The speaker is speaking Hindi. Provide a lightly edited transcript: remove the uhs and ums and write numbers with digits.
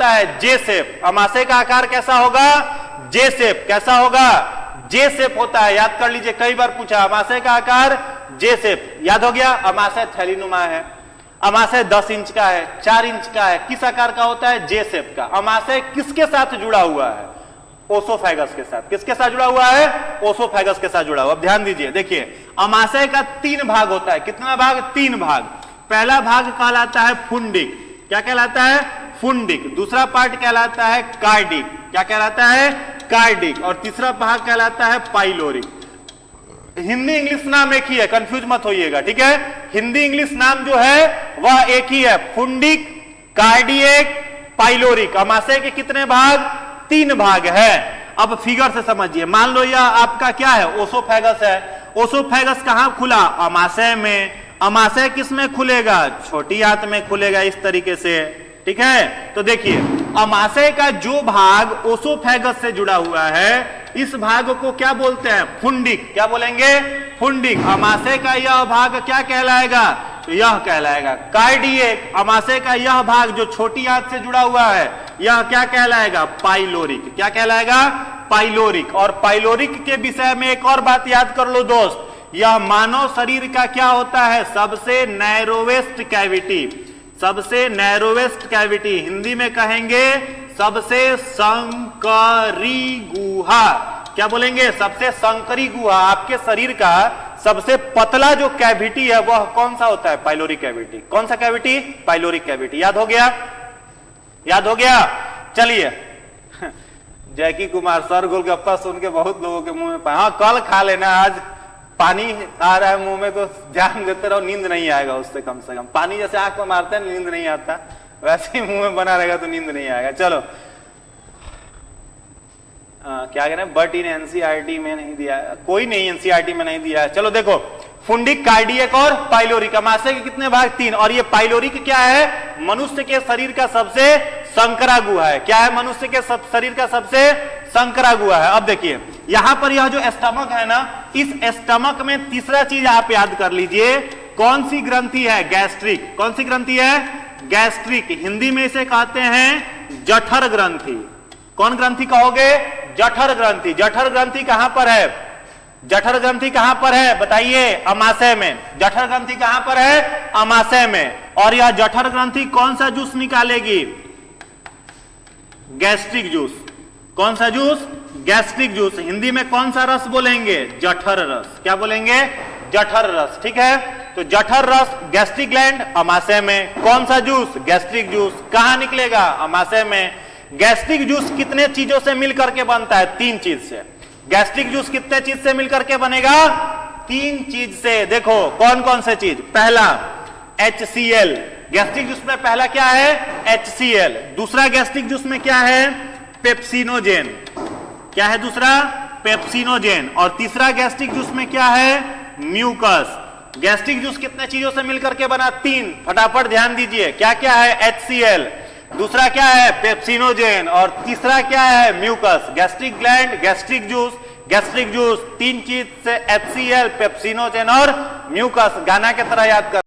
है जे शेप। अमाशय का आकार कैसा होगा? जे शेप। कैसा होगा? जे शेप होता है। याद कर लीजिए, कई बार पूछा। अमाशय का आकार जे शेप। याद हो गया? अमाशय थैलीनुमा है। अमाशय 10 इंच का है, 4 इंच का है। किस आकार का होता है? जे शेप का। अमाशय किसके साथ जुड़ा हुआ है? ओसोफेगस के साथ। किसके साथ जुड़ा हुआ है? ओसोफेगस के साथ जुड़ा हुआ। अब ध्यान दीजिए, देखिए अमाशय का 3 भाग होता है। कितना भाग? 3 भाग। पहला भाग कहलाता है फुंडिक। क्या कहलाता है? फुंडिक। दूसरा पार्ट कहलाता है कार्डिक। क्या कहलाता है? कार्डिक। और तीसरा भाग कहलाता है पाइलोरिक। हिंदी इंग्लिश नाम एक ही है, कंफ्यूज मत होइएगा, ठीक है? हिंदी इंग्लिश नाम जो है वह एक ही है, फुंडिक, कार्डियक, पाइलोरिक। अमाशय के कितने भाग? 3 भाग है। अब फिगर से समझिए। मान लो यह आपका क्या है? ओसोफेगस है। ओसोफेगस कहां खुला? अमाशय में। अमाशय किस में खुलेगा? छोटी आंत में खुलेगा, इस तरीके से, ठीक है? तो देखिए अमाशय का जो भाग ओसोफेगस से जुड़ा हुआ है, इस भाग को क्या बोलते हैं? फुंडिक। क्या बोलेंगे? फुंडिक। अमाशय का यह भाग क्या कहलाएगा? तो यह कहलाएगा कार्डियक। अमाशय का यह भाग जो छोटी आंत से जुड़ा हुआ है, यह क्या कहलाएगा? पाइलोरिक। क्या कहलाएगा? पाइलोरिक। और पाइलोरिक के विषय में एक और बात याद कर लो दोस्त, यह मानव शरीर का क्या होता है? सबसे नैरोवेस्ट कैविटी। सबसे नैरोवेस्ट कैविटी, हिंदी में कहेंगे सबसे संकरी गुहा। क्या बोलेंगे? सबसे संकरी गुहा। आपके शरीर का सबसे पतला जो कैविटी है वह कौन सा होता है? Pyloric cavity. कौन सा कैविटी? Pyloric cavity. याद हो गया? याद हो गया? चलिए जैकी कुमार सर गोलगप्पा सुन के बहुत लोगों के मुंह में हाँ कल खा लेना, आज पानी आ रहा है मुंह में तो ध्यान देते रहो, नींद नहीं आएगा उससे। कम से कम पानी जैसे आंख में मारते हैं नींद नहीं आता, वैसे ही मुंह में बना रहेगा तो नींद नहीं आएगा। चलो क्या कह रहे हैं? बट इन एनसीईआरटी में नहीं दिया है, कोई नहीं एनसीईआरटी में नहीं दिया है। चलो देखो, फुंडिक, कार्डियक और पाइलोरिक। अमाशय के कितने भाग? 3। और ये पाइलोरिक क्या है? मनुष्य के शरीर का सबसे संकरा गुहा है। क्या है? मनुष्य के शरीर का सबसे संकरा गुहा है। अब देखिए यहां पर यह जो स्टमक है ना, इस स्टमक में तीसरा चीज आप याद कर लीजिए, कौन सी ग्रंथि है? गैस्ट्रिक। कौन सी ग्रंथि है? गैस्ट्रिक। हिंदी में इसे कहते हैं जठर ग्रंथि। कौन ग्रंथि कहोगे? जठर ग्रंथि। जठर ग्रंथि कहां पर है? जठर ग्रंथि कहां पर है? बताइए। अमाशय में। जठर ग्रंथि कहां पर है? अमाशय में। और यह जठर ग्रंथि कौन सा जूस निकालेगी? Gastric juice. कौन सा जूस? Gastric juice. हिंदी में कौन सा रस बोलेंगे? जठर रस। क्या बोलेंगे? जठर रस। ठीक है, तो जठर रस, गैस्ट्रिक ग्लैंड, अमाशय में। कौन सा जूस? Gastric juice. कहां निकलेगा? अमाशय में। गैस्ट्रिक जूस कितने चीजों से मिलकर के बनता है? 3 चीज से। गैस्ट्रिक जूस कितने चीज से मिलकर के बनेगा? 3 चीज से। देखो कौन कौन से चीज? पहला HCl। गैस्ट्रिक जूस में पहला क्या है? HCl। दूसरा गैस्ट्रिक जूस में क्या है? पेप्सिनोजेन। क्या है दूसरा? पेप्सिनोजेन। और तीसरा गैस्ट्रिक जूस में क्या है? म्यूकस। गैस्ट्रिक जूस कितने चीजों से मिलकर के बना? 3। फटाफट ध्यान दीजिए, क्या क्या है? HCl, दूसरा क्या है? पेप्सिनोजेन, और तीसरा क्या है? Mucus. Gastric gland, gastric juice, gastric juice, 3 चीज से HCl, पेप्सिनोजेन और म्यूकस। गाना की तरह याद कर